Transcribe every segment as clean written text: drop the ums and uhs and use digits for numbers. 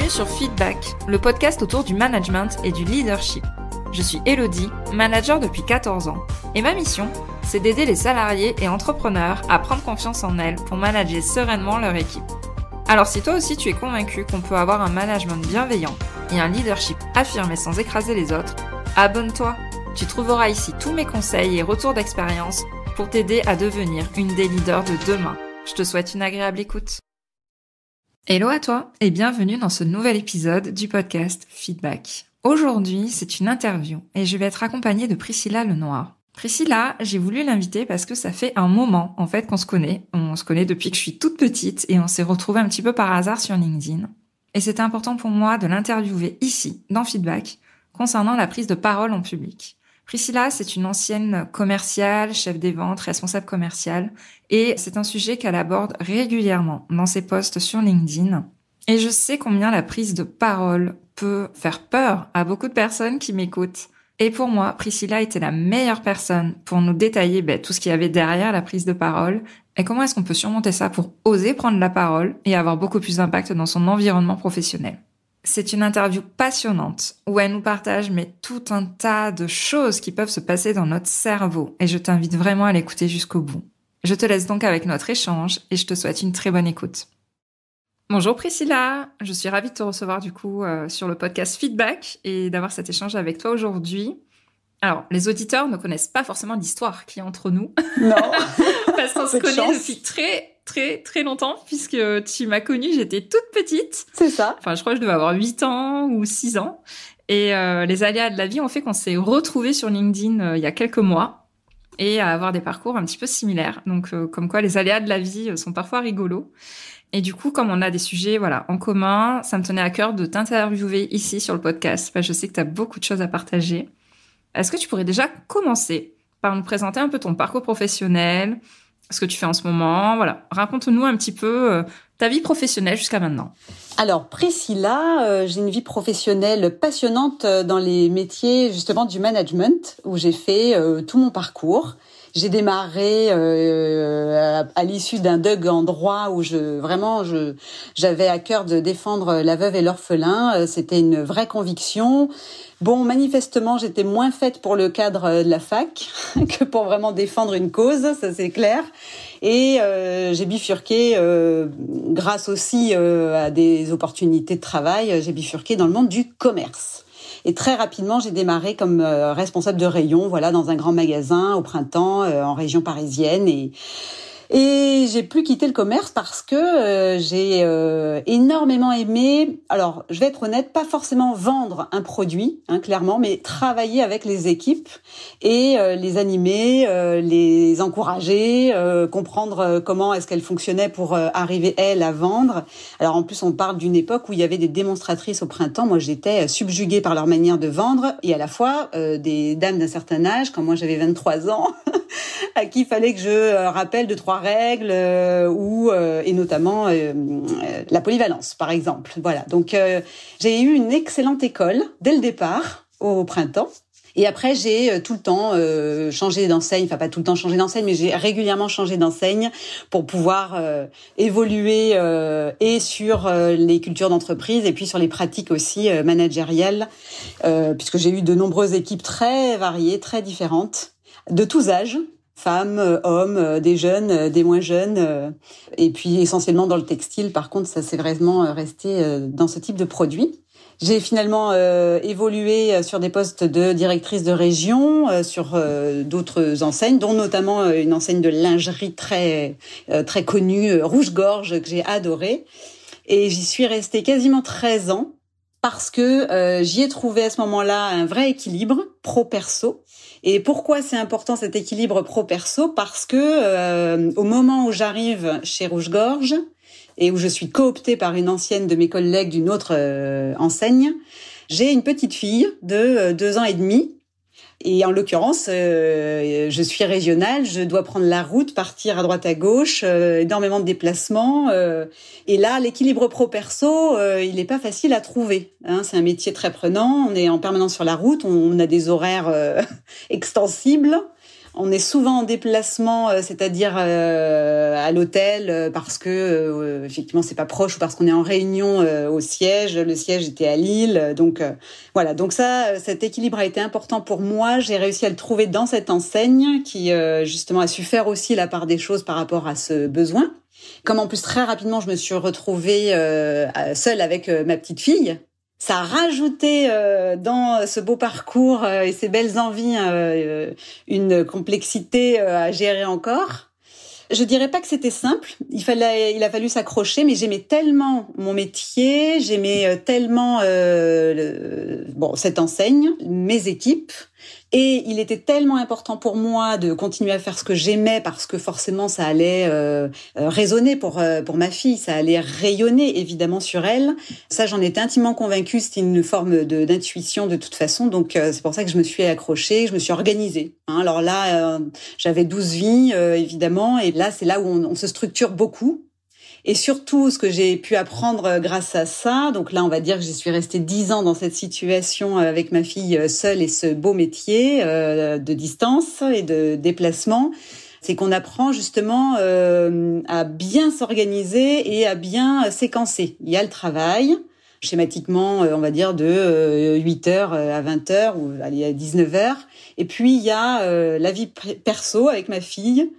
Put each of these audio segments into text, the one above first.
Bienvenue sur Feedback, le podcast autour du management et du leadership. Je suis Elodie, manager depuis 14 ans, et ma mission, c'est d'aider les salariés et entrepreneurs à prendre confiance en elles pour manager sereinement leur équipe. Alors si toi aussi tu es convaincu qu'on peut avoir un management bienveillant et un leadership affirmé sans écraser les autres, abonne-toi. Tu trouveras ici tous mes conseils et retours d'expérience pour t'aider à devenir une des leaders de demain. Je te souhaite une agréable écoute. Hello à toi et bienvenue dans ce nouvel épisode du podcast Feedback. Aujourd'hui, c'est une interview et je vais être accompagnée de Priscilla Lenoir. Priscilla, j'ai voulu l'inviter parce que ça fait un moment en fait qu'on se connaît. On se connaît depuis que je suis toute petite et on s'est retrouvés un petit peu par hasard sur LinkedIn. Et c'était important pour moi de l'interviewer ici, dans Feedback, concernant la prise de parole en public. Priscilla, c'est une ancienne commerciale, chef des ventes, responsable commerciale, et c'est un sujet qu'elle aborde régulièrement dans ses posts sur LinkedIn. Et je sais combien la prise de parole peut faire peur à beaucoup de personnes qui m'écoutent. Et pour moi, Priscilla était la meilleure personne pour nous détailler tout ce qu'il y avait derrière la prise de parole et comment est-ce qu'on peut surmonter ça pour oser prendre la parole et avoir beaucoup plus d'impact dans son environnement professionnel. C'est une interview passionnante où elle nous partage tout un tas de choses qui peuvent se passer dans notre cerveau et je t'invite vraiment à l'écouter jusqu'au bout. Je te laisse donc avec notre échange et je te souhaite une très bonne écoute. Bonjour Priscilla, je suis ravie de te recevoir sur le podcast Feedback et d'avoir cet échange avec toi aujourd'hui. Alors, les auditeurs ne connaissent pas forcément l'histoire qui est entre nous. Non. Parce qu'on se connaît depuis très longtemps, puisque tu m'as connue, j'étais toute petite. C'est ça. Enfin, je crois que je devais avoir 8 ans ou 6 ans. Et les aléas de la vie ont fait qu'on s'est retrouvés sur LinkedIn il y a quelques mois et à avoir des parcours un petit peu similaires. Donc, comme quoi les aléas de la vie sont parfois rigolos. Et du coup, comme on a des sujets en commun, ça me tenait à cœur de t'interviewer ici sur le podcast. Je sais que tu as beaucoup de choses à partager. Est-ce que tu pourrais déjà commencer par nous présenter un peu ton parcours professionnel, ce que tu fais en ce moment, raconte-nous un petit peu ta vie professionnelle jusqu'à maintenant. Alors Priscilla, j'ai une vie professionnelle passionnante dans les métiers justement du management où j'ai fait tout mon parcours. J'ai démarré à l'issue d'un DUG en droit où j'avais à cœur de défendre la veuve et l'orphelin. C'était une vraie conviction. Bon, manifestement, j'étais moins faite pour le cadre de la fac que pour vraiment défendre une cause, ça c'est clair. Et j'ai bifurqué, grâce aussi à des opportunités de travail, j'ai bifurqué dans le monde du commerce. Et très rapidement, j'ai démarré comme responsable de rayon, dans un grand magasin au printemps, en région parisienne. Et j'ai plus quitté le commerce parce que j'ai énormément aimé, alors je vais être honnête, pas forcément vendre un produit, clairement, mais travailler avec les équipes et les animer, les encourager, comprendre comment est-ce qu'elles fonctionnaient pour arriver, elles, à vendre. Alors en plus, on parle d'une époque où il y avait des démonstratrices au printemps. Moi, j'étais subjuguée par leur manière de vendre et à la fois des dames d'un certain âge, quand moi j'avais 23 ans, à qui il fallait que je rappelle 2-3 règles et notamment la polyvalence par exemple. Voilà. Donc j'ai eu une excellente école dès le départ au printemps. Et après, j'ai tout le temps changé d'enseigne, enfin pas tout le temps changé d'enseigne, mais j'ai régulièrement changé d'enseigne pour pouvoir évoluer et sur les cultures d'entreprise et puis sur les pratiques aussi managériales, puisque j'ai eu de nombreuses équipes très variées, très différentes, de tous âges. Femmes, hommes, des jeunes, des moins jeunes, et puis essentiellement dans le textile. Par contre, ça c'est vraiment resté dans ce type de produit. J'ai finalement évolué sur des postes de directrice de région, sur d'autres enseignes, dont notamment une enseigne de lingerie très connue, Rouge-Gorge, que j'ai adorée. Et j'y suis restée quasiment 13 ans. Parce que j'y ai trouvé à ce moment-là un vrai équilibre pro-perso. Et pourquoi c'est important cet équilibre pro-perso ? Parce que au moment où j'arrive chez Rouge-Gorge et où je suis cooptée par une ancienne de mes collègues d'une autre enseigne, j'ai une petite fille de 2 ans et demi Et en l'occurrence, je suis régionale, je dois prendre la route, partir à droite à gauche, énormément de déplacements. Et là, l'équilibre pro-perso, il n'est pas facile à trouver. Hein, c'est un métier très prenant, on est en permanence sur la route, on a des horaires extensibles. On est souvent en déplacement, c'est-à-dire à l'hôtel, parce que effectivement c'est pas proche ou parce qu'on est en réunion au siège. Le siège était à Lille, donc voilà. Donc ça, cet équilibre a été important pour moi. J'ai réussi à le trouver dans cette enseigne qui justement a su faire aussi la part des choses par rapport à ce besoin. Comme en plus très rapidement je me suis retrouvée seule avec ma petite fille. Ça a rajouté dans ce beau parcours et ces belles envies une complexité à gérer encore. Je dirais pas que c'était simple. Il a fallu s'accrocher, mais j'aimais tellement mon métier, j'aimais tellement cette enseigne, mes équipes. Et il était tellement important pour moi de continuer à faire ce que j'aimais parce que forcément ça allait résonner pour ma fille, ça allait rayonner évidemment sur elle. Ça, j'en étais intimement convaincue, c'était une forme d'intuition de toute façon. Donc c'est pour ça que je me suis accrochée, je me suis organisée. Hein, alors là, j'avais 12 vies évidemment, et là c'est là où on se structure beaucoup. Et surtout, ce que j'ai pu apprendre grâce à ça, donc là, on va dire que je suis restée 10 ans dans cette situation avec ma fille seule et ce beau métier de distance et de déplacement, c'est qu'on apprend justement à bien s'organiser et à bien séquencer. Il y a le travail, schématiquement, on va dire de 8h à 20h ou allez, à 19h. Et puis, il y a la vie perso avec ma fille.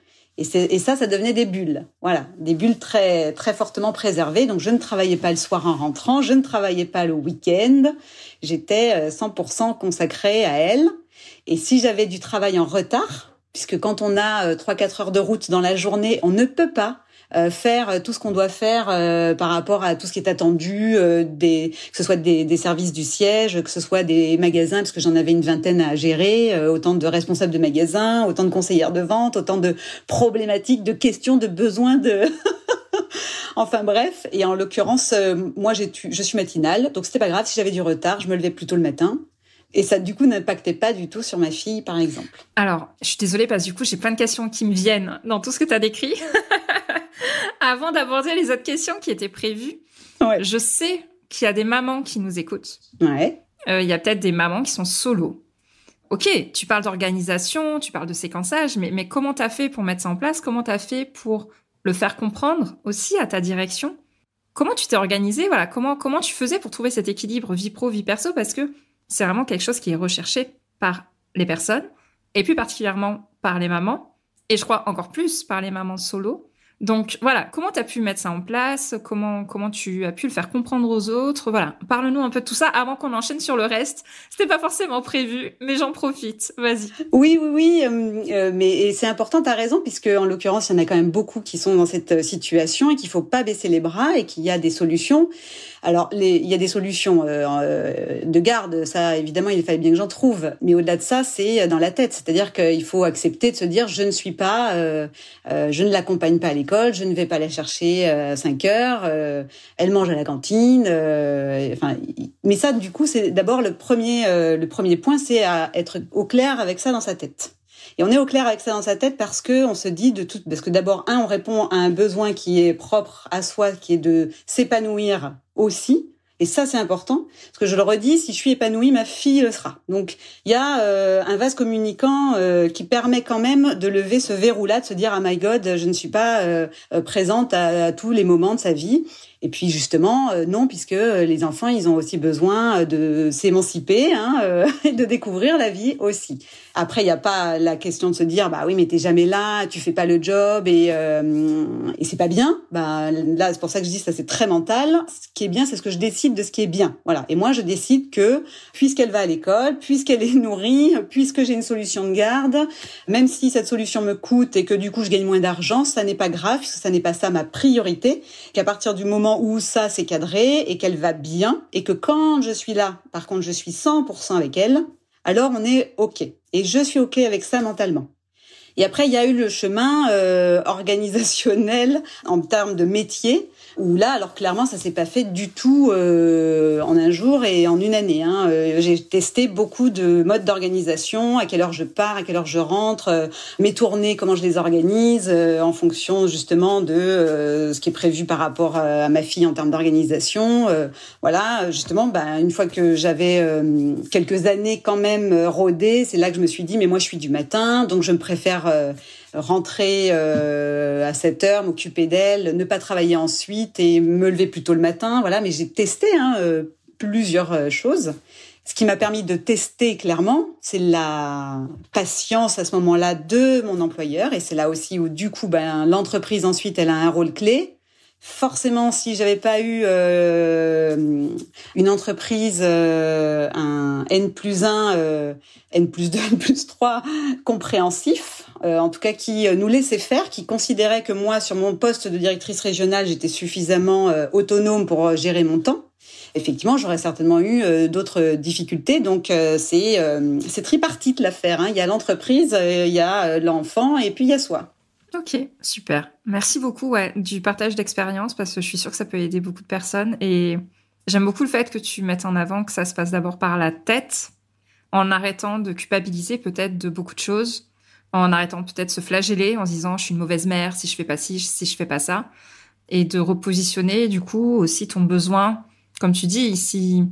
Et ça devenait des bulles. Voilà, des bulles très très fortement préservées. Donc je ne travaillais pas le soir en rentrant, je ne travaillais pas le week-end. J'étais 100% consacrée à elle. Et si j'avais du travail en retard, puisque quand on a 3-4 heures de route dans la journée, on ne peut pas faire tout ce qu'on doit faire par rapport à tout ce qui est attendu, que ce soit des services du siège, que ce soit des magasins, parce que j'en avais une vingtaine à gérer, autant de responsables de magasins, autant de conseillères de vente, autant de problématiques, de questions, de besoins, enfin bref. Et en l'occurrence, moi je suis matinale, donc c'était pas grave si j'avais du retard, je me levais plus tôt le matin. Et ça, du coup, n'impactait pas du tout sur ma fille, par exemple. Alors, je suis désolée parce que du coup, j'ai plein de questions qui me viennent dans tout ce que tu as décrit. Avant d'aborder les autres questions qui étaient prévues, ouais. Je sais qu'il y a des mamans qui nous écoutent. Ouais. Il y a peut-être des mamans qui sont solo. Ok, tu parles d'organisation, tu parles de séquençage, mais comment t'as fait pour mettre ça en place? Comment t'as fait pour le faire comprendre aussi à ta direction? Comment tu t'es organisée? Voilà, comment tu faisais pour trouver cet équilibre vie pro, vie perso? Parce que c'est vraiment quelque chose qui est recherché par les personnes, et plus particulièrement par les mamans, et je crois encore plus par les mamans solo. Donc voilà, comment tu as pu mettre ça en place? Comment tu as pu le faire comprendre aux autres? Voilà, parle-nous un peu de tout ça avant qu'on enchaîne sur le reste. C'était pas forcément prévu, mais j'en profite. Vas-y. Oui, mais c'est important, t'as raison, puisque en l'occurrence, il y en a quand même beaucoup qui sont dans cette situation et qu'il faut pas baisser les bras et qu'il y a des solutions. Alors, il y a des solutions de garde, ça, évidemment, il fallait bien que j'en trouve. Mais au-delà de ça, c'est dans la tête. C'est-à-dire qu'il faut accepter de se dire, je ne l'accompagne pas à l'école, je ne vais pas la chercher à 5 heures, elle mange à la cantine. Mais ça, du coup, c'est d'abord le premier point, c'est à être au clair avec ça dans sa tête. Et on est au clair avec ça dans sa tête parce que on se dit parce que d'abord, on répond à un besoin qui est propre à soi, qui est de s'épanouir aussi. Et ça, c'est important. Parce que je le redis, si je suis épanouie, ma fille le sera. Donc, il y a un vase communicant qui permet quand même de lever ce verrou-là, de se dire, ah my God, je ne suis pas présente à tous les moments de sa vie. Et puis justement, non, puisque les enfants, ils ont aussi besoin de s'émanciper et de découvrir la vie aussi. Après, il n'y a pas la question de se dire, bah oui, mais t'es jamais là, tu fais pas le job et c'est pas bien. Bah là, c'est pour ça que je dis ça, c'est très mental. Ce qui est bien, c'est ce que je décide de ce qui est bien. Voilà. Et moi, je décide que puisqu'elle va à l'école, puisqu'elle est nourrie, puisque j'ai une solution de garde, même si cette solution me coûte et que du coup je gagne moins d'argent, ça n'est pas grave, puisque ça n'est pas ça ma priorité. Qu'à partir du moment où ça c'est cadré et qu'elle va bien et que quand je suis là, par contre, je suis 100% avec elle, alors on est OK. Et je suis OK avec ça mentalement. Et après, il y a eu le chemin organisationnel en termes de métier, où là, alors clairement, ça s'est pas fait du tout en un jour et en une année. J'ai testé beaucoup de modes d'organisation, à quelle heure je pars, à quelle heure je rentre, mes tournées, comment je les organise, en fonction justement de ce qui est prévu par rapport à ma fille en termes d'organisation. Voilà, justement, une fois que j'avais quelques années quand même rodées, c'est là que je me suis dit, mais moi je suis du matin, donc je me préfère rentrer à 7 heures, m'occuper d'elle, ne pas travailler ensuite et me lever plus tôt le matin. Voilà, mais j'ai testé plusieurs choses. Ce qui m'a permis de tester clairement, c'est la patience à ce moment-là de mon employeur. Et c'est là aussi où du coup, l'entreprise ensuite, elle a un rôle clé. Forcément, si j'avais pas eu une entreprise, un N+1, N+2, N+3 compréhensif, en tout cas qui nous laissait faire, qui considérait que moi, sur mon poste de directrice régionale, j'étais suffisamment autonome pour gérer mon temps. Effectivement, j'aurais certainement eu d'autres difficultés. Donc, c'est tripartite l'affaire. Il y a l'entreprise, il y a l'enfant et puis il y a soi. Ok, super. Merci beaucoup du partage d'expérience parce que je suis sûre que ça peut aider beaucoup de personnes. Et j'aime beaucoup le fait que tu mettes en avant que ça se passe d'abord par la tête, en arrêtant de culpabiliser peut-être de beaucoup de choses, en arrêtant peut-être de se flageller en se disant « je suis une mauvaise mère si je fais pas ci, si je fais pas ça », et de repositionner du coup aussi ton besoin. Comme tu dis, si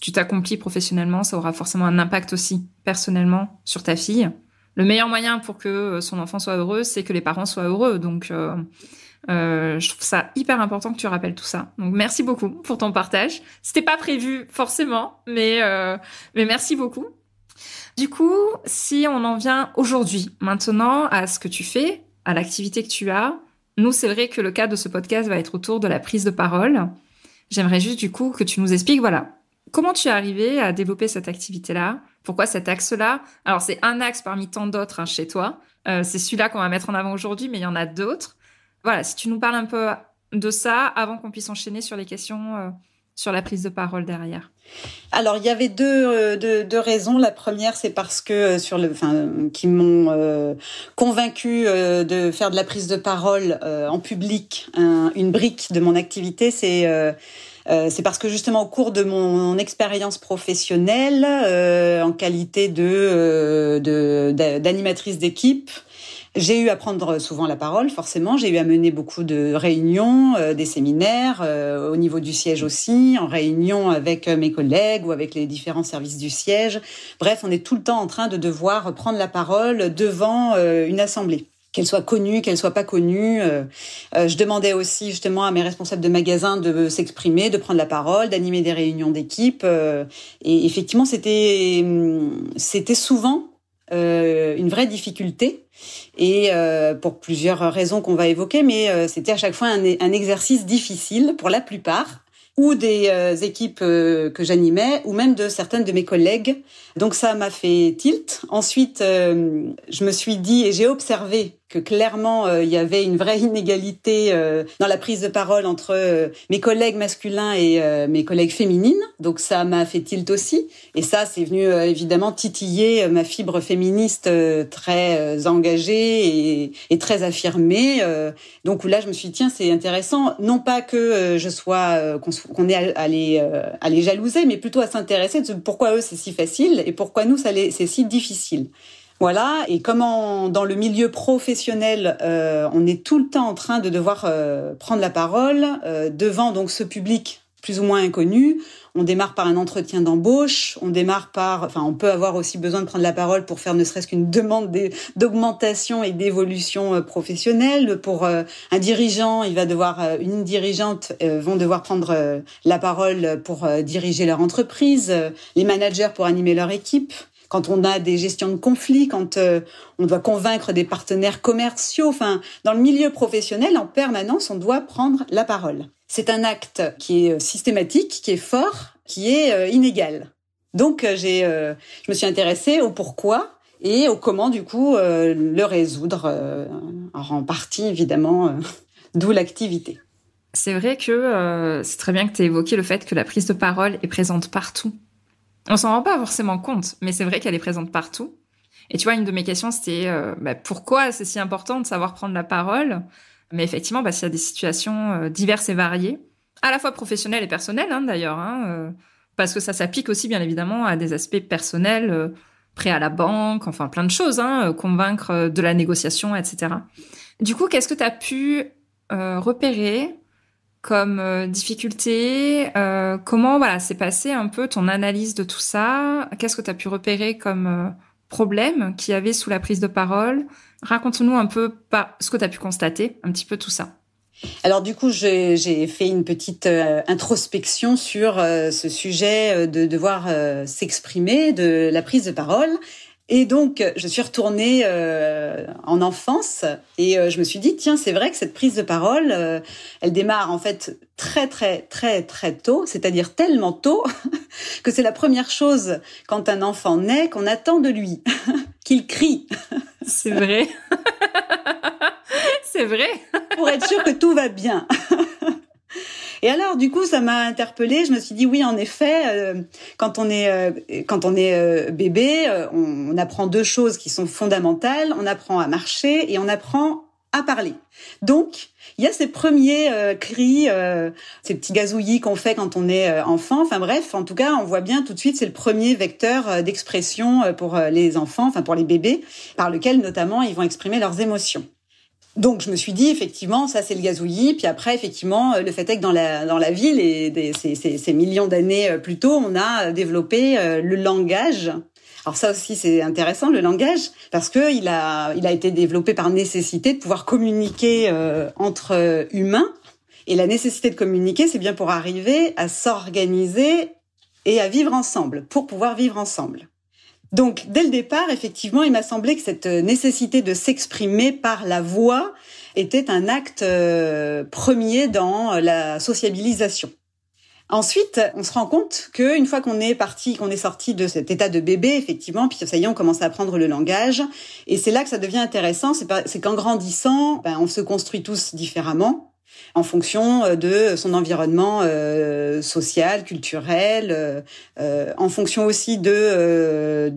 tu t'accomplis professionnellement, ça aura forcément un impact aussi personnellement sur ta fille. Le meilleur moyen pour que son enfant soit heureux, c'est que les parents soient heureux. Donc, je trouve ça hyper important que tu rappelles tout ça. Donc, merci beaucoup pour ton partage. C'était pas prévu forcément, mais merci beaucoup. Du coup, si on en vient aujourd'hui, maintenant, à ce que tu fais, à l'activité que tu as, nous, c'est vrai que le cadre de ce podcast va être autour de la prise de parole. J'aimerais juste, du coup, que tu nous expliques, voilà, comment tu es arrivé à développer cette activité-là? Pourquoi cet axe-là? Alors, c'est un axe parmi tant d'autres chez toi. C'est celui-là qu'on va mettre en avant aujourd'hui, mais il y en a d'autres. Voilà, si tu nous parles un peu de ça avant qu'on puisse enchaîner sur les questions sur la prise de parole derrière. Alors, il y avait deux raisons. La première, c'est parce que qui m'ont convaincue de faire de la prise de parole en public, une brique de mon activité, c'est parce que justement au cours de mon expérience professionnelle, en qualité d'animatrice d'équipe, j'ai eu à prendre souvent la parole, forcément. J'ai eu à mener beaucoup de réunions, des séminaires, au niveau du siège aussi, en réunion avec mes collègues ou avec les différents services du siège. Bref, on est tout le temps en train de devoir prendre la parole devant une assemblée. Qu'elle soit connue, qu'elle soit pas connue. Je demandais aussi justement à mes responsables de magasin de s'exprimer, de prendre la parole, d'animer des réunions d'équipe. Et effectivement, c'était souvent une vraie difficulté. Et pour plusieurs raisons qu'on va évoquer, mais c'était à chaque fois un exercice difficile pour la plupart, ou des équipes que j'animais, ou même de certaines de mes collègues. Donc ça m'a fait tilt. Ensuite, je me suis dit, et j'ai observé que clairement, il y avait une vraie inégalité dans la prise de parole entre mes collègues masculins et mes collègues féminines. Donc ça m'a fait tilt aussi. Et ça, c'est venu évidemment titiller ma fibre féministe très engagée et très affirmée. Donc là, je me suis dit, tiens, c'est intéressant. Non pas que je sois qu'on ait à les jalouser, mais plutôt à s'intéresser de pourquoi eux c'est si facile et pourquoi nous c'est si difficile. Voilà, et comment dans le milieu professionnel, on est tout le temps en train de devoir prendre la parole devant donc ce public plus ou moins inconnu. On démarre par un entretien d'embauche, on peut avoir aussi besoin de prendre la parole pour faire ne serait-ce qu'une demande d'augmentation et d'évolution professionnelle. Pour un dirigeant, une dirigeante vont devoir prendre la parole pour diriger leur entreprise, les managers pour animer leur équipe. Quand on a des gestions de conflits, quand on doit convaincre des partenaires commerciaux, dans le milieu professionnel, en permanence, on doit prendre la parole. C'est un acte qui est systématique, qui est fort, qui est inégal. Donc, je me suis intéressée au pourquoi et au comment, du coup, le résoudre, en partie, évidemment, d'où l'activité. C'est vrai que c'est très bien que tu aies évoqué le fait que la prise de parole est présente partout. On s'en rend pas forcément compte, mais c'est vrai qu'elle est présente partout. Et tu vois, une de mes questions, c'était pourquoi c'est si important de savoir prendre la parole? Mais effectivement, s'il y a des situations diverses et variées, à la fois professionnelles et personnelles, d'ailleurs, parce que ça s'applique aussi, bien évidemment, à des aspects personnels, prêt à la banque, enfin plein de choses, convaincre de la négociation, etc. Du coup, qu'est-ce que tu as pu repérer comme difficulté? Comment s'est passé un peu ton analyse de tout ça? Qu'est-ce que tu as pu repérer comme problème qu'il y avait sous la prise de parole? Raconte-nous un peu ce que tu as pu constater, un petit peu tout ça. Alors du coup, j'ai fait une petite introspection sur ce sujet de devoir s'exprimer, de la prise de parole. Et donc, je suis retournée en enfance et je me suis dit, tiens, c'est vrai que cette prise de parole, elle démarre en fait très, très, très, très tôt, c'est-à-dire tellement tôt que c'est la première chose quand un enfant naît qu'on attend de lui, qu'il crie. C'est vrai. C'est vrai. Pour être sûr que tout va bien. Et alors, du coup, ça m'a interpellée. Je me suis dit, oui, en effet, quand on est bébé, on apprend deux choses qui sont fondamentales. On apprend à marcher et on apprend à parler. Donc, il y a ces premiers cris, ces petits gazouillis qu'on fait quand on est enfant. Enfin bref, en tout cas, on voit bien tout de suite, c'est le premier vecteur d'expression pour les enfants, enfin pour les bébés, par lequel notamment ils vont exprimer leurs émotions. Donc je me suis dit effectivement ça c'est le gazouillis, puis après effectivement le fait est que dans la ville et ces millions d'années plus tôt on a développé le langage. Alors ça aussi c'est intéressant le langage parce que il a été développé par nécessité de pouvoir communiquer entre humains, et la nécessité de communiquer c'est bien pour arriver à s'organiser et à vivre ensemble, pour pouvoir vivre ensemble. Donc, dès le départ, effectivement, il m'a semblé que cette nécessité de s'exprimer par la voix était un acte premier dans la sociabilisation. Ensuite, on se rend compte qu'une fois qu'on est sorti de cet état de bébé, effectivement, puis ça y est, on commence à apprendre le langage. Et c'est là que ça devient intéressant, c'est qu'en grandissant, on se construit tous différemment, en fonction de son environnement social, culturel, en fonction aussi de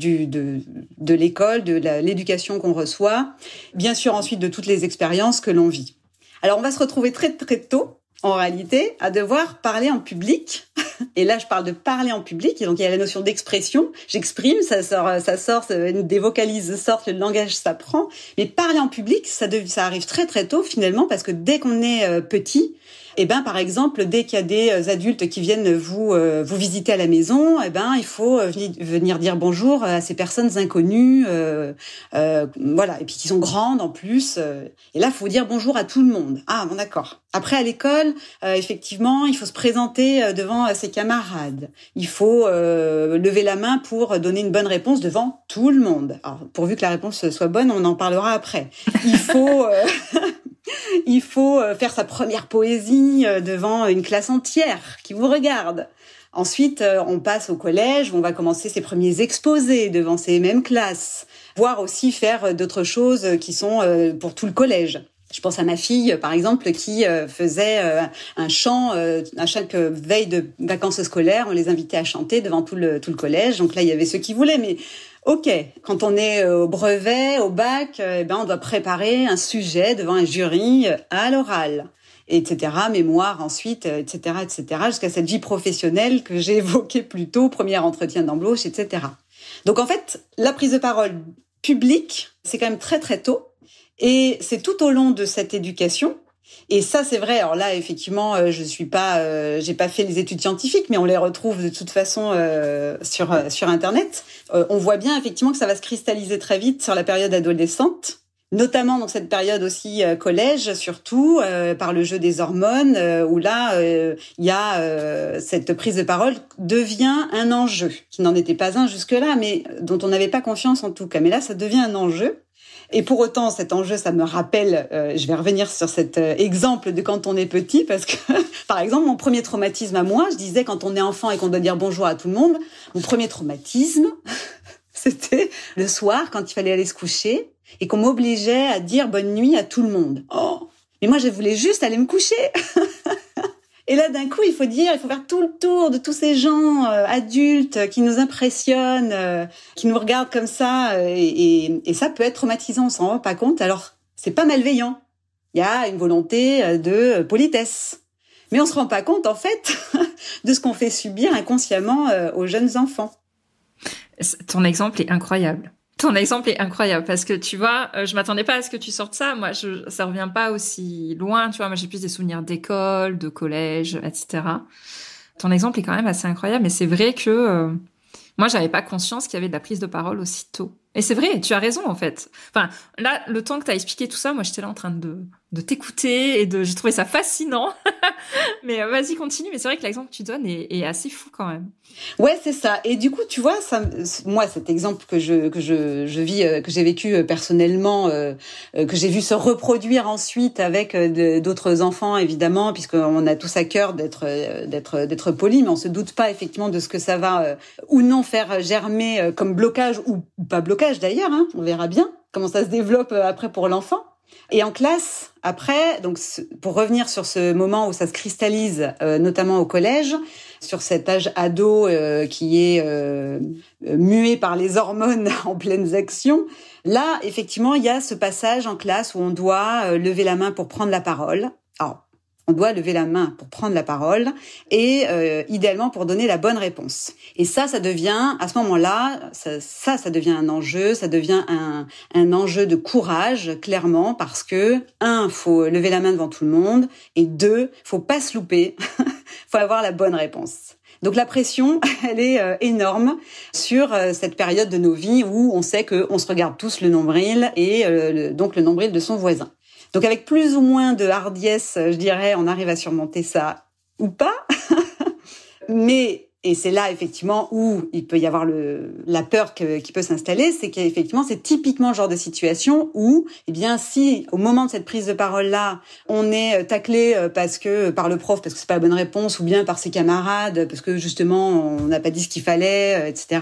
l'école, de l'éducation qu'on reçoit, bien sûr ensuite de toutes les expériences que l'on vit. Alors on va se retrouver très très tôt, en réalité, à devoir parler en public. Et là, je parle de parler en public. Et donc, il y a la notion d'expression. J'exprime, ça sort, des vocalises sortent, le langage s'apprend. Mais parler en public, ça arrive très, très tôt, finalement, parce que dès qu'on est petit, par exemple, dès qu'il y a des adultes qui viennent vous visiter à la maison, il faut venir dire bonjour à ces personnes inconnues, voilà, et puis qui sont grandes en plus. Et là, il faut dire bonjour à tout le monde. Ah, bon, d'accord. Après, à l'école, effectivement, il faut se présenter devant ses camarades. Il faut lever la main pour donner une bonne réponse devant tout le monde. Alors, pourvu que la réponse soit bonne, on en parlera après. Il faut faire sa première poésie devant une classe entière qui vous regarde. Ensuite, on passe au collège où on va commencer ses premiers exposés devant ces mêmes classes, voire aussi faire d'autres choses qui sont pour tout le collège. Je pense à ma fille, par exemple, qui faisait un chant à chaque veille de vacances scolaires. On les invitait à chanter devant tout le collège. Donc là, il y avait ceux qui voulaient, mais ok, quand on est au brevet, au bac, on doit préparer un sujet devant un jury à l'oral, etc. Mémoire ensuite, etc., jusqu'à cette vie professionnelle que j'ai évoquée plus tôt, premier entretien d'embauche, etc. Donc en fait, la prise de parole publique, c'est quand même très très tôt, et c'est tout au long de cette éducation. Et ça, c'est vrai. Alors là, effectivement, j'ai pas fait les études scientifiques, mais on les retrouve de toute façon sur Internet. On voit bien effectivement que ça va se cristalliser très vite sur la période adolescente, notamment dans cette période aussi collège, surtout par le jeu des hormones, où là, il y a cette prise de parole devient un enjeu, qui n'en était pas un jusque-là, mais dont on n'avait pas confiance en tout cas. Mais là, ça devient un enjeu. Et pour autant, cet enjeu, ça me rappelle, je vais revenir sur cet exemple de quand on est petit, parce que, par exemple, mon premier traumatisme à moi, je disais quand on est enfant et qu'on doit dire bonjour à tout le monde, mon premier traumatisme, c'était le soir, quand il fallait aller se coucher, et qu'on m'obligeait à dire bonne nuit à tout le monde. Oh, mais moi, je voulais juste aller me coucher. Et là, d'un coup, il faut faire tout le tour de tous ces gens adultes qui nous impressionnent, qui nous regardent comme ça, et ça peut être traumatisant, on s'en rend pas compte. Alors, c'est pas malveillant. Il y a une volonté de politesse. Mais on se rend pas compte, en fait, de ce qu'on fait subir inconsciemment aux jeunes enfants. Ton exemple est incroyable. Ton exemple est incroyable parce que tu vois, je m'attendais pas à ce que tu sortes ça. Moi, ça revient pas aussi loin. Tu vois, moi, j'ai plus des souvenirs d'école, de collège, etc. Ton exemple est quand même assez incroyable. Mais c'est vrai que moi, j'avais pas conscience qu'il y avait de la prise de parole aussi tôt. Et c'est vrai, tu as raison en fait. Enfin, là, le temps que tu as expliqué tout ça, moi, j'étais là en train de t'écouter et j'ai trouvé ça fascinant. Mais vas-y, continue. Mais c'est vrai que l'exemple que tu donnes est assez fou quand même. Ouais, c'est ça. Et du coup, tu vois, moi, cet exemple que je vis, que j'ai vécu personnellement, que j'ai vu se reproduire ensuite avec d'autres enfants, évidemment, puisqu'on a tous à cœur d'être polis, mais on se doute pas effectivement de ce que ça va ou non faire germer comme blocage ou pas blocage d'ailleurs. Hein, on verra bien comment ça se développe après pour l'enfant. Et en classe, après, donc pour revenir sur ce moment où ça se cristallise, notamment au collège, sur cet âge ado qui est mué par les hormones en pleine action, là, effectivement, il y a ce passage en classe où on doit lever la main pour prendre la parole. Alors, on doit lever la main pour prendre la parole et idéalement pour donner la bonne réponse. Et ça devient, à ce moment-là, ça devient un enjeu, ça devient un enjeu de courage, clairement, parce que, 1, faut lever la main devant tout le monde, et 2, faut pas se louper, faut avoir la bonne réponse. Donc la pression, elle est énorme sur cette période de nos vies où on sait qu'on se regarde tous le nombril et donc le nombril de son voisin. Donc avec plus ou moins de hardiesse, je dirais, on arrive à surmonter ça ou pas. Et c'est là effectivement où il peut y avoir la peur qui peut s'installer, c'est qu'effectivement c'est typiquement le genre de situation où, eh bien, si au moment de cette prise de parole là, on est taclé par le prof parce que c'est pas la bonne réponse, ou bien par ses camarades parce que justement on n'a pas dit ce qu'il fallait, etc.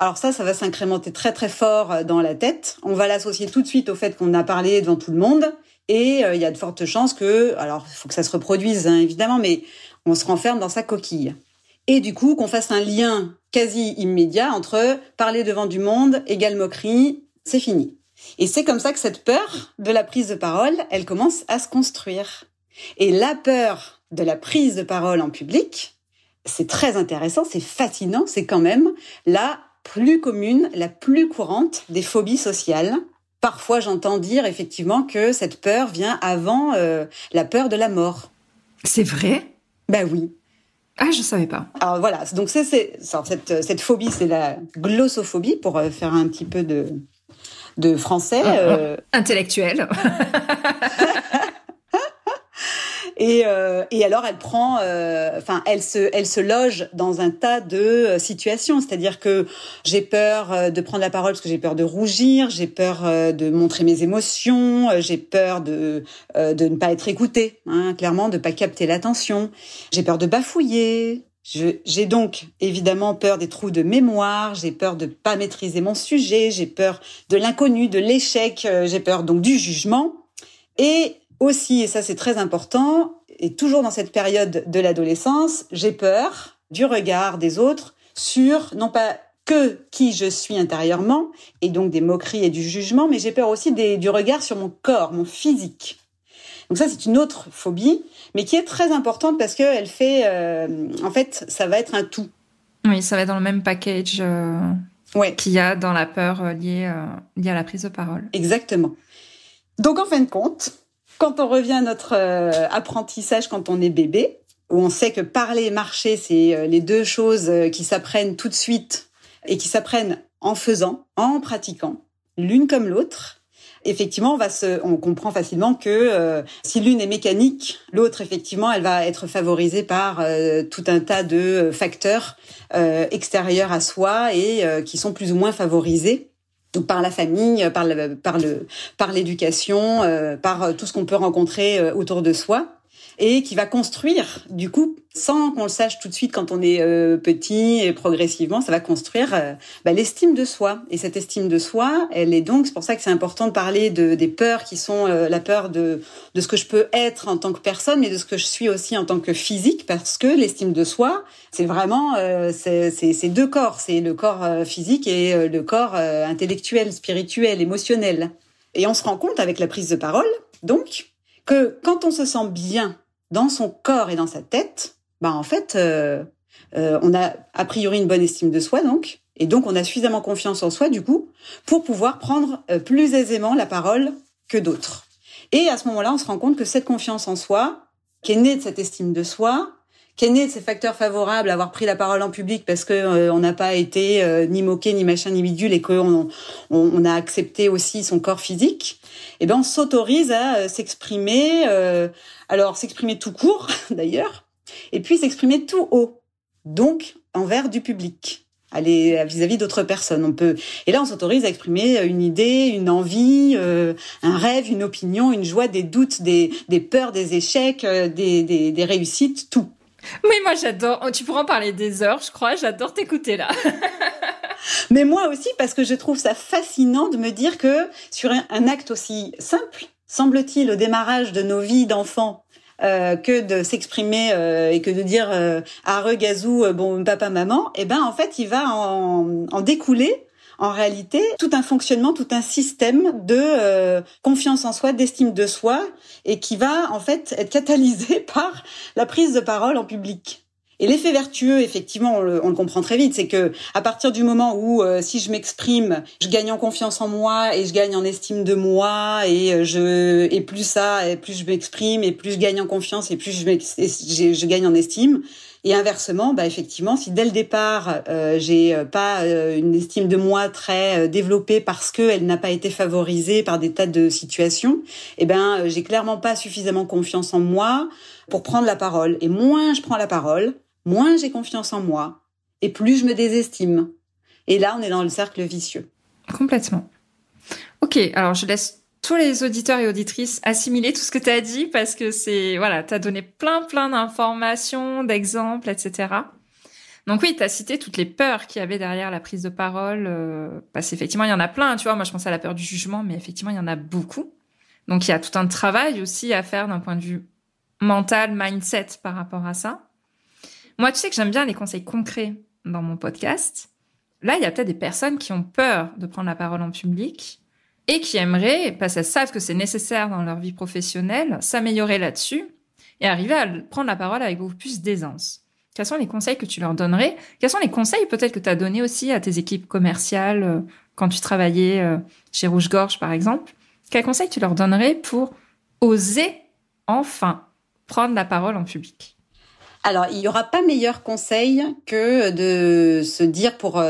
Alors ça va s'incrémenter très très fort dans la tête. On va l'associer tout de suite au fait qu'on a parlé devant tout le monde. Et il y a de fortes chances alors il faut que ça se reproduise hein, évidemment, mais on se renferme dans sa coquille. Et du coup, qu'on fasse un lien quasi immédiat entre parler devant du monde égale moquerie, c'est fini. Et c'est comme ça que cette peur de la prise de parole, elle commence à se construire. Et la peur de la prise de parole en public, c'est très intéressant, c'est fascinant, c'est quand même la plus commune, la plus courante des phobies sociales. Parfois, j'entends dire effectivement que cette peur vient avant la peur de la mort. C'est vrai ? Ben oui. Ah, je savais pas. Alors voilà, donc cette phobie, c'est la glossophobie, pour faire un petit peu de français. Intellectuel. Et alors elle prend, elle se loge dans un tas de situations. C'est-à-dire que j'ai peur de prendre la parole parce que j'ai peur de rougir, j'ai peur de montrer mes émotions, j'ai peur de ne pas être écoutée, hein, clairement, de pas capter l'attention. J'ai peur de bafouiller. J'ai donc évidemment peur des trous de mémoire, j'ai peur de pas maîtriser mon sujet, j'ai peur de l'inconnu, de l'échec, j'ai peur donc du jugement. Et aussi, et ça c'est très important, et toujours dans cette période de l'adolescence, j'ai peur du regard des autres sur, non pas que qui je suis intérieurement, et donc des moqueries et du jugement, mais j'ai peur aussi du regard sur mon corps, mon physique. Donc ça, c'est une autre phobie, mais qui est très importante parce que elle fait, en fait, ça va être un tout. Oui, ça va être dans le même package qu'il y a dans la peur liée à la prise de parole. Exactement. Donc en fin de compte, quand on revient à notre apprentissage quand on est bébé, où on sait que parler et marcher, c'est les deux choses qui s'apprennent tout de suite et qui s'apprennent en faisant, en pratiquant, l'une comme l'autre, effectivement, on comprend facilement que si l'une est mécanique, l'autre, effectivement, elle va être favorisée par tout un tas de facteurs extérieurs à soi et qui sont plus ou moins favorisés. Donc par la famille, par l'éducation, par tout ce qu'on peut rencontrer autour de soi. et qui va construire, du coup, sans qu'on le sache tout de suite quand on est petit, et progressivement, ça va construire l'estime de soi. Et cette estime de soi, elle est donc, c'est pour ça que c'est important de parler des peurs qui sont la peur de ce que je peux être en tant que personne, mais de ce que je suis aussi en tant que physique, parce que l'estime de soi, c'est vraiment c'est deux corps, c'est le corps physique et le corps intellectuel, spirituel, émotionnel. Et on se rend compte avec la prise de parole, donc, que quand on se sent bien dans son corps et dans sa tête, en fait, on a a priori une bonne estime de soi, donc, et donc on a suffisamment confiance en soi, du coup, pour pouvoir prendre plus aisément la parole que d'autres. Et à ce moment-là, on se rend compte que cette confiance en soi, qui est née de cette estime de soi, qui est née de ces facteurs favorables à avoir pris la parole en public parce que on n'a pas été ni moqué, ni machin, ni bidule, et qu'on a accepté aussi son corps physique, et on s'autorise à s'exprimer, alors s'exprimer tout court d'ailleurs, et puis s'exprimer tout haut, donc envers du public, aller vis-à-vis d'autres personnes. Et là on s'autorise à exprimer une idée, une envie, un rêve, une opinion, une joie, des doutes, des peurs, des échecs, des réussites, tout. Oui, moi j'adore. Tu pourras en parler des heures, je crois. J'adore t'écouter là. Mais moi aussi, parce que je trouve ça fascinant de me dire que sur un acte aussi simple, semble-t-il, au démarrage de nos vies d'enfants, que de s'exprimer et que de dire arre gazou, bon papa maman, en fait il va en découler en réalité tout un fonctionnement, tout un système de confiance en soi, d'estime de soi, et qui va en fait être catalysé par la prise de parole en public. Et l'effet vertueux, effectivement, on le comprend très vite, c'est que à partir du moment où si je m'exprime, je gagne en confiance en moi et je gagne en estime de moi, et plus je m'exprime et plus je gagne en confiance et plus je gagne en estime. Et inversement, effectivement, si dès le départ j'ai pas une estime de moi très développée parce que elle n'a pas été favorisée par des tas de situations, j'ai clairement pas suffisamment confiance en moi pour prendre la parole. Et moins je prends la parole, moins j'ai confiance en moi, et plus je me désestime. Et là, on est dans le cercle vicieux. Complètement. Ok, alors je laisse tous les auditeurs et auditrices assimiler tout ce que tu as dit, parce que t'as donné plein d'informations, d'exemples, etc. Donc oui, t'as cité toutes les peurs qu'il y avait derrière la prise de parole, parce qu'effectivement, il y en a plein, tu vois. Moi, je pensais à la peur du jugement, mais effectivement, il y en a beaucoup. Donc il y a tout un travail aussi à faire d'un point de vue mental, mindset par rapport à ça. Moi, tu sais que j'aime bien les conseils concrets dans mon podcast. Là, il y a peut-être des personnes qui ont peur de prendre la parole en public et qui aimeraient, parce qu'elles savent que c'est nécessaire dans leur vie professionnelle, s'améliorer là-dessus et arriver à prendre la parole avec beaucoup plus d'aisance. Quels sont les conseils que tu leur donnerais? Quels sont les conseils peut-être que tu as donnés aussi à tes équipes commerciales quand tu travaillais chez Rouge-Gorge, par exemple? Quels conseils tu leur donnerais pour oser enfin prendre la parole en public? Alors, il n'y aura pas meilleur conseil que de se dire pour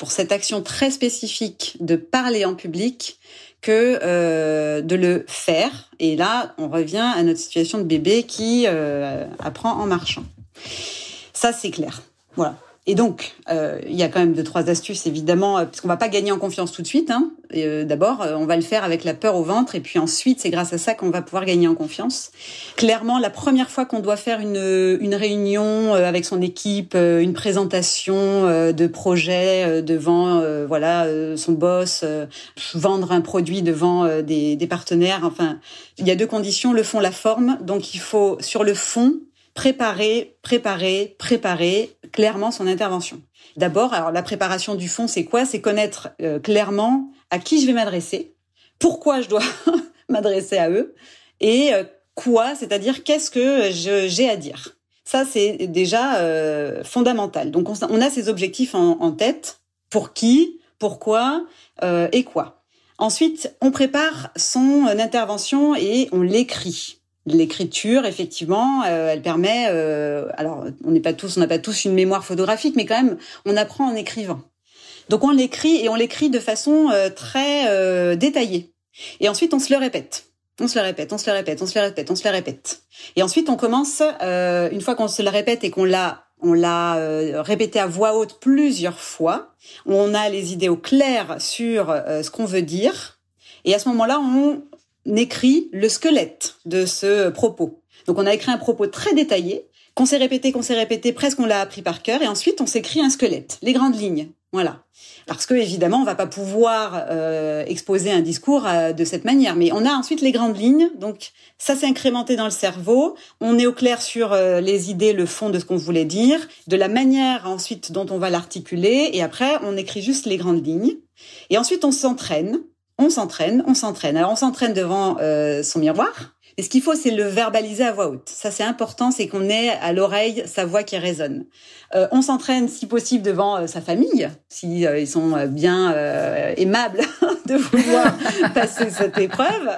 cette action très spécifique de parler en public que de le faire. Et là, on revient à notre situation de bébé qui apprend en marchant. Ça, c'est clair. Voilà. Et donc, il y a quand même 2-3 astuces, évidemment, parce qu'on va pas gagner en confiance tout de suite. D'abord, on va le faire avec la peur au ventre, et puis ensuite, c'est grâce à ça qu'on va pouvoir gagner en confiance. Clairement, la première fois qu'on doit faire une réunion avec son équipe, une présentation de projet devant son boss, vendre un produit devant des partenaires. Enfin, il y a 2 conditions, le fond, la forme. Donc, il faut, sur le fond, préparer clairement son intervention. D'abord, alors la préparation du fond, c'est quoi? C'est connaître clairement à qui je vais m'adresser, pourquoi je dois m'adresser à eux, et quoi, c'est-à-dire qu'est-ce que j'ai à dire. Ça, c'est déjà fondamental. Donc, on a ces objectifs en tête. Pour qui, pourquoi et quoi. Ensuite, on prépare son intervention et on l'écrit. L'écriture, effectivement, elle permet. Alors, on n'a pas tous une mémoire photographique, mais quand même, on apprend en écrivant. Donc, on l'écrit et on l'écrit de façon très détaillée. Et ensuite, on se le répète. On se le répète. Et ensuite, on commence. Une fois qu'on se le répète et qu'on l'a répété à voix haute plusieurs fois, on a les idées au clair sur ce qu'on veut dire. Et à ce moment-là, on écrit le squelette de ce propos. Donc on a écrit un propos très détaillé, qu'on s'est répété, presque on l'a appris par cœur, et ensuite on s'écrit un squelette, les grandes lignes, voilà. Parce que évidemment, on va pas pouvoir exposer un discours de cette manière, mais on a ensuite les grandes lignes, donc ça s'est incrémenté dans le cerveau, on est au clair sur les idées, le fond de ce qu'on voulait dire, de la manière ensuite dont on va l'articuler, et après on écrit juste les grandes lignes, et ensuite on s'entraîne. Alors on s'entraîne devant son miroir. Et ce qu'il faut, c'est le verbaliser à voix haute. Ça, c'est important, c'est qu'on ait à l'oreille sa voix qui résonne. On s'entraîne, si possible, devant sa famille, si ils sont bien aimables de vouloir passer cette épreuve.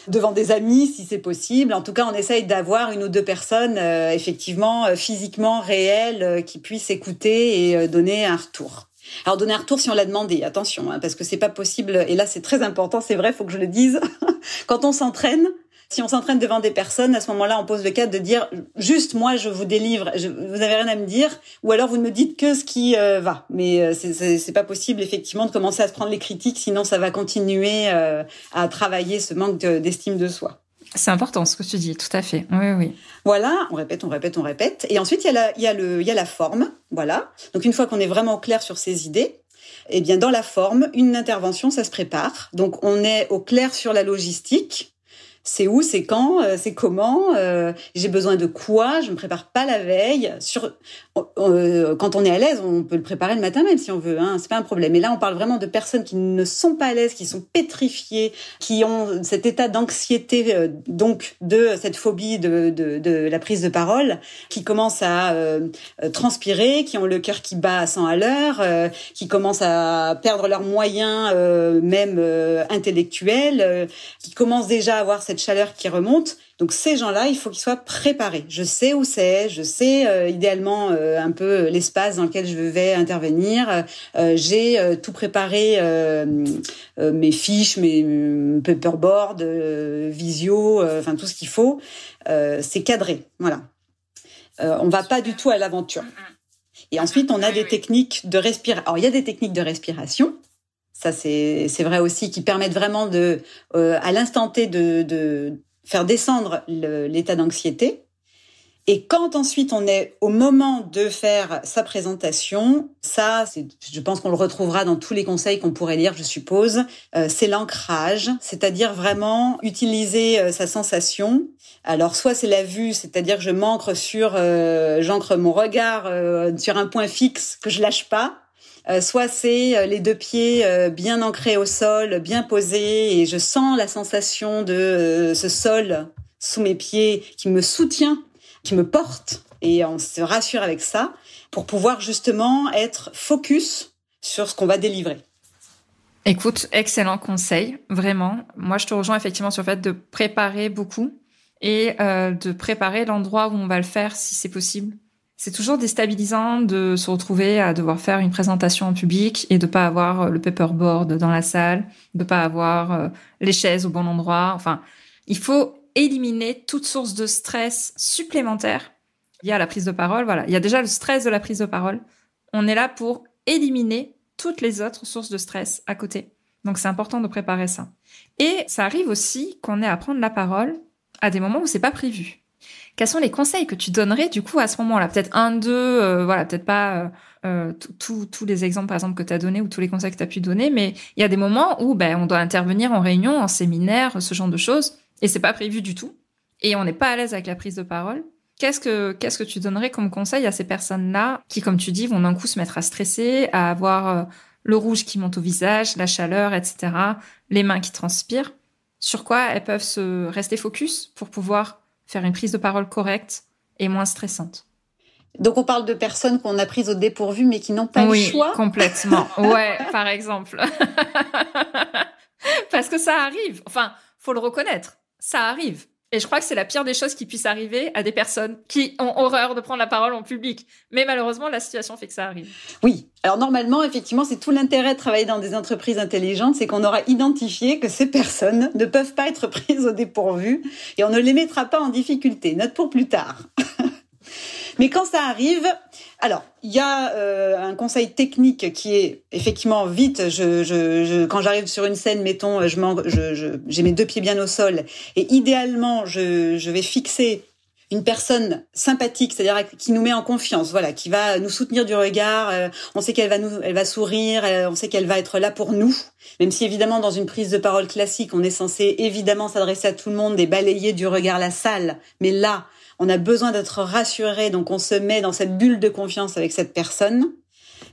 Devant des amis, si c'est possible. En tout cas, on essaye d'avoir une ou deux personnes, effectivement, physiquement réelles, qui puissent écouter et donner un retour. Alors, donner un retour si on l'a demandé, attention, parce que c'est pas possible, et là, c'est très important, c'est vrai, faut que je le dise. Quand on s'entraîne, si on s'entraîne devant des personnes, à ce moment-là, on pose le cadre de dire juste moi, je vous délivre, vous avez rien à me dire, ou alors vous ne me dites que ce qui va. Mais c'est pas possible effectivement de commencer à se prendre les critiques, sinon ça va continuer à travailler ce manque d'estime de soi. C'est important ce que tu dis, tout à fait. Oui. Voilà, on répète. Et ensuite il y a la forme, voilà. Donc une fois qu'on est vraiment au clair sur ces idées, eh bien dans la forme, une intervention, ça se prépare. Donc on est au clair sur la logistique. C'est où, c'est quand, c'est comment, j'ai besoin de quoi, je me prépare pas la veille. Quand on est à l'aise, on peut le préparer le matin même si on veut, hein, c'est pas un problème. Mais là, on parle vraiment de personnes qui ne sont pas à l'aise, qui sont pétrifiées, qui ont cet état d'anxiété, donc de cette phobie de la prise de parole, qui commencent à transpirer, qui ont le cœur qui bat à 100 à l'heure, qui commencent à perdre leurs moyens, même intellectuels, qui commencent déjà à avoir cette chaleur qui remonte. Donc ces gens-là, il faut qu'ils soient préparés. Je sais où c'est, je sais idéalement un peu l'espace dans lequel je vais intervenir. J'ai tout préparé, mes fiches, mes paperboards, visio, enfin tout ce qu'il faut. C'est cadré, voilà. On va pas du tout à l'aventure. Et ensuite, on a des techniques de respiration. Alors il y a des techniques de respiration. Ça, c'est vrai aussi, qui permettent vraiment à l'instant T de faire descendre l'état d'anxiété. Et quand ensuite on est au moment de faire sa présentation, ça, je pense qu'on le retrouvera dans tous les conseils qu'on pourrait lire, je suppose, c'est l'ancrage, c'est-à-dire vraiment utiliser sa sensation. Alors, soit c'est la vue, c'est-à-dire que j'ancre mon regard sur un point fixe que je lâche pas. Soit c'est les deux pieds bien ancrés au sol, bien posés, et je sens la sensation de ce sol sous mes pieds qui me soutient, qui me porte, et on se rassure avec ça pour pouvoir justement être focus sur ce qu'on va délivrer. Écoute, excellent conseil, vraiment. Moi, je te rejoins effectivement sur le fait de préparer beaucoup et de préparer l'endroit où on va le faire si c'est possible. C'est toujours déstabilisant de se retrouver à devoir faire une présentation en public et de pas avoir le paperboard dans la salle, de pas avoir les chaises au bon endroit. Enfin, il faut éliminer toute source de stress supplémentaire. Il y a la prise de parole, voilà. Il y a déjà le stress de la prise de parole. On est là pour éliminer toutes les autres sources de stress à côté. Donc, c'est important de préparer ça. Et ça arrive aussi qu'on ait à prendre la parole à des moments où c'est pas prévu. Quels sont les conseils que tu donnerais du coup à ce moment-là? Peut-être un, deux, voilà, peut-être pas tous les exemples par exemple que tu as donnés ou tous les conseils que tu as pu donner, mais il y a des moments où on doit intervenir en réunion, en séminaire, ce genre de choses, et c'est pas prévu du tout, et on n'est pas à l'aise avec la prise de parole. Qu'est-ce que tu donnerais comme conseil à ces personnes-là qui, comme tu dis, vont d'un coup se mettre à stresser, à avoir le rouge qui monte au visage, la chaleur, etc., les mains qui transpirent? Sur quoi elles peuvent se rester focus pour pouvoir faire une prise de parole correcte et moins stressante? Donc, on parle de personnes qu'on a prises au dépourvu, mais qui n'ont pas le choix. Oui, complètement. Ouais, par exemple. Parce que ça arrive. Enfin, faut le reconnaître. Ça arrive. Et je crois que c'est la pire des choses qui puisse arriver à des personnes qui ont horreur de prendre la parole en public. Mais malheureusement, la situation fait que ça arrive. Oui. Alors normalement, effectivement, c'est tout l'intérêt de travailler dans des entreprises intelligentes, c'est qu'on aura identifié que ces personnes ne peuvent pas être prises au dépourvu et on ne les mettra pas en difficulté. Note pour plus tard. Mais quand ça arrive, alors il y a un conseil technique qui est effectivement vite. Quand j'arrive sur une scène, mettons, j'ai mes 2 pieds bien au sol et idéalement je vais fixer une personne sympathique, c'est-à-dire qui nous met en confiance, voilà, qui va nous soutenir du regard. On sait elle va sourire, on sait qu'elle va être là pour nous. Même si évidemment dans une prise de parole classique, on est censé évidemment s'adresser à tout le monde et balayer du regard la salle. Mais là, on a besoin d'être rassuré, donc on se met dans cette bulle de confiance avec cette personne.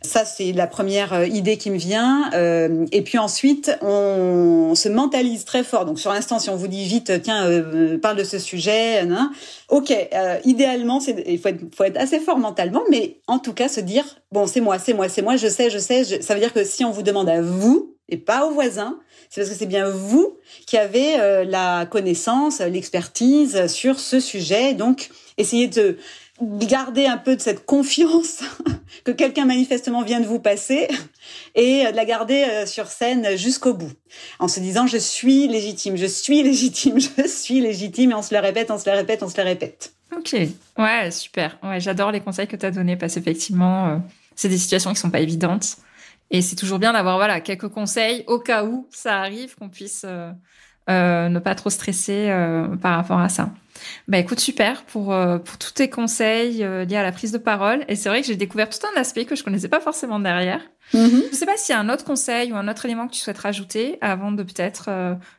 Ça, c'est la première idée qui me vient. Et puis ensuite, on se mentalise très fort. Donc sur l'instant, si on vous dit vite, tiens, parle de ce sujet, ok. Idéalement, il faut être assez fort mentalement, mais en tout cas se dire, bon, c'est moi. Je sais. Ça veut dire que si on vous demande à vous et pas aux voisins, c'est parce que c'est bien vous qui avez la connaissance, l'expertise sur ce sujet. Donc, essayez de garder un peu de cette confiance que quelqu'un manifestement vient de vous passer et de la garder sur scène jusqu'au bout en se disant je suis légitime et on se le répète. Ok, ouais, super. Ouais, j'adore les conseils que tu as donnés parce qu'effectivement, c'est des situations qui sont pas évidentes et c'est toujours bien d'avoir quelques conseils au cas où ça arrive, qu'on puisse ne pas trop stresser par rapport à ça. Bah écoute, super pour tous tes conseils liés à la prise de parole. Et c'est vrai que j'ai découvert tout un aspect que je connaissais pas forcément derrière. Mm-hmm. Je sais pas s'il y a un autre conseil ou un autre élément que tu souhaites rajouter avant de peut-être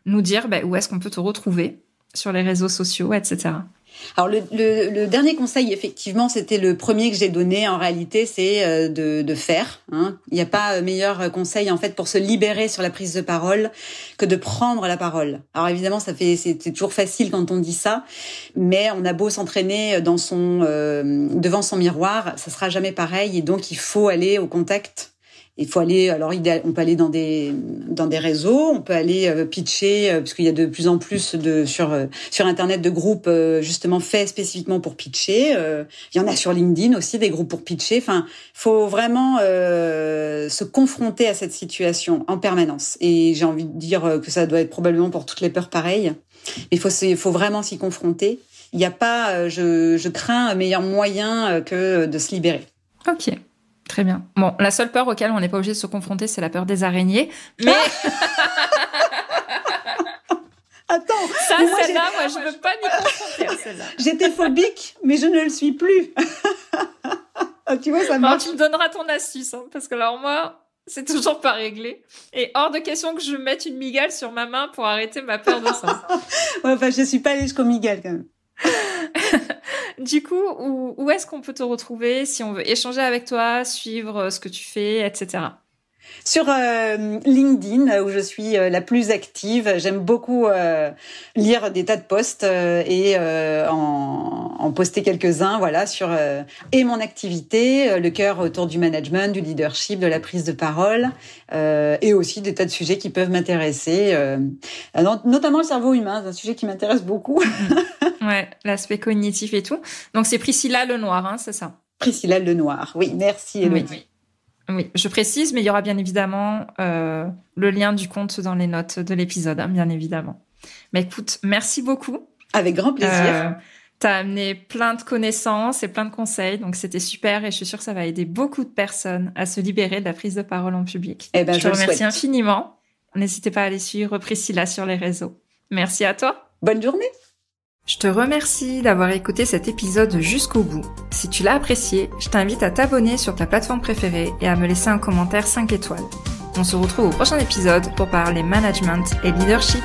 nous dire où est-ce qu'on peut te retrouver sur les réseaux sociaux, etc. Alors le dernier conseil, effectivement, c'était le premier que j'ai donné. En réalité, c'est de faire. Il n'y a pas meilleur conseil en fait pour se libérer sur la prise de parole que de prendre la parole. Alors évidemment, c'est toujours facile quand on dit ça, mais on a beau s'entraîner devant son miroir, ça sera jamais pareil. Et donc il faut aller au contact. Il faut aller, on peut aller dans des réseaux, on peut aller pitcher, parce qu'il y a de plus en plus sur Internet de groupes justement faits spécifiquement pour pitcher. Il y en a sur LinkedIn aussi des groupes pour pitcher. Enfin, faut vraiment se confronter à cette situation en permanence. Et j'ai envie de dire que ça doit être probablement pour toutes les peurs pareilles. Mais il faut vraiment s'y confronter. Il n'y a pas, je crains un meilleur moyen que de se libérer. Ok. Très bien. Bon, la seule peur auquel on n'est pas obligé de se confronter, c'est la peur des araignées. Mais attends, celle-là, je veux pas m'y confronter à celle-là. J'étais phobique, mais je ne le suis plus. Tu vois, ça marche. Tu me donneras ton astuce, parce que alors moi, c'est toujours pas réglé. Et hors de question que je mette une migale sur ma main pour arrêter ma peur de ça. Ouais, enfin, je suis pas allée jusqu'aux migales quand même. Du coup, où est-ce qu'on peut te retrouver si on veut échanger avec toi, suivre ce que tu fais, etc. Sur LinkedIn, où je suis la plus active. J'aime beaucoup lire des tas de posts et en poster quelques-uns, voilà, sur et mon activité, le cœur autour du management, du leadership, de la prise de parole, et aussi des tas de sujets qui peuvent m'intéresser, notamment le cerveau humain, c'est un sujet qui m'intéresse beaucoup. Ouais, l'aspect cognitif et tout. Donc c'est Priscilla Lenoir, c'est ça? Priscilla Lenoir, oui, merci Élodie. Oui, je précise, mais il y aura bien évidemment le lien du compte dans les notes de l'épisode, bien évidemment. Mais écoute, merci beaucoup. Avec grand plaisir. T'as amené plein de connaissances et plein de conseils, donc c'était super et je suis sûre que ça va aider beaucoup de personnes à se libérer de la prise de parole en public. Je te remercie infiniment. N'hésitez pas à aller suivre Priscilla sur les réseaux. Merci à toi. Bonne journée. Je te remercie d'avoir écouté cet épisode jusqu'au bout. Si tu l'as apprécié, je t'invite à t'abonner sur ta plateforme préférée et à me laisser un commentaire 5 étoiles. On se retrouve au prochain épisode pour parler management et leadership.